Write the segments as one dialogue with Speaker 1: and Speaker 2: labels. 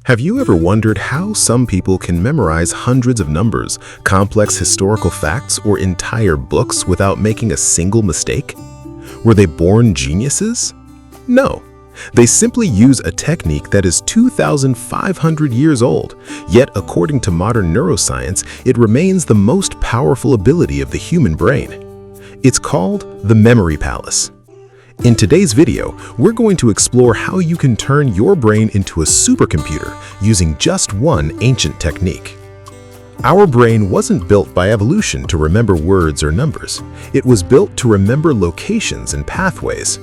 Speaker 1: Have you ever wondered how some people can memorize hundreds of numbers, complex historical facts, or entire books without making a single mistake? Were they born geniuses? No. They simply use a technique that is 2,500 years old, yet according to modern neuroscience, it remains the most powerful ability of the human brain. It's called the memory palace. In today's video, we're going to explore how you can turn your brain into a supercomputer using just one ancient technique. Our brain wasn't built by evolution to remember words or numbers. It was built to remember locations and pathways.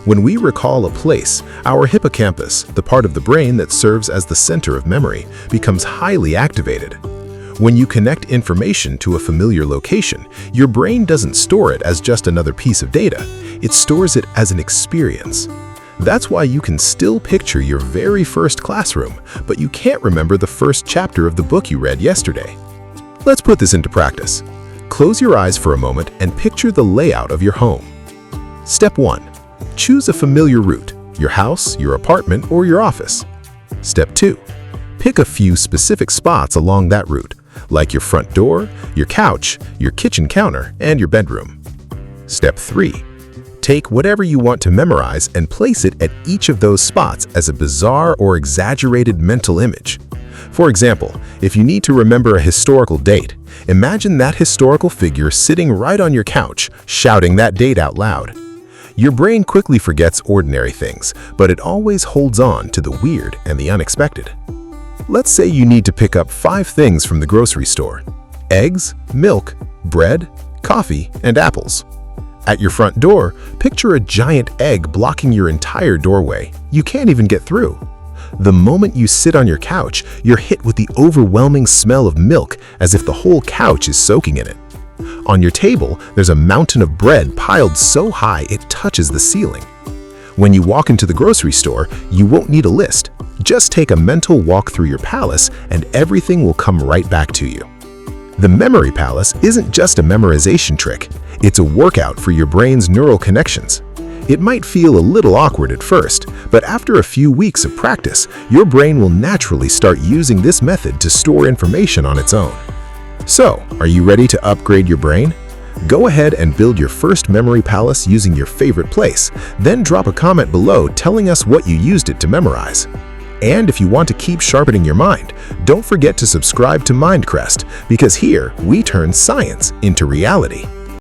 Speaker 1: When we recall a place, our hippocampus, the part of the brain that serves as the center of memory, becomes highly activated. When you connect information to a familiar location, your brain doesn't store it as just another piece of data. It stores it as an experience. That's why you can still picture your very first classroom, but you can't remember the first chapter of the book you read yesterday. Let's put this into practice. Close your eyes for a moment and picture the layout of your home. Step 1. Choose a familiar route, your house, your apartment, or your office. Step 2. Pick a few specific spots along that route, like your front door, your couch, your kitchen counter, and your bedroom. Step 3. Take whatever you want to memorize and place it at each of those spots as a bizarre or exaggerated mental image. For example, if you need to remember a historical date, imagine that historical figure sitting right on your couch, shouting that date out loud. Your brain quickly forgets ordinary things, but it always holds on to the weird and the unexpected. Let's say you need to pick up 5 things from the grocery store: eggs, milk, bread, coffee, and apples. At your front door, picture a giant egg blocking your entire doorway. You can't even get through. The moment you sit on your couch, you're hit with the overwhelming smell of milk as if the whole couch is soaking in it. On your table, there's a mountain of bread piled so high it touches the ceiling. When you walk into the grocery store, you won't need a list. Just take a mental walk through your palace and everything will come right back to you. The memory palace isn't just a memorization trick. It's a workout for your brain's neural connections. It might feel a little awkward at first, but after a few weeks of practice, your brain will naturally start using this method to store information on its own. So, are you ready to upgrade your brain? Go ahead and build your first memory palace using your favorite place, then drop a comment below telling us what you used it to memorize. And if you want to keep sharpening your mind, don't forget to subscribe to Crest, because here we turn science into reality.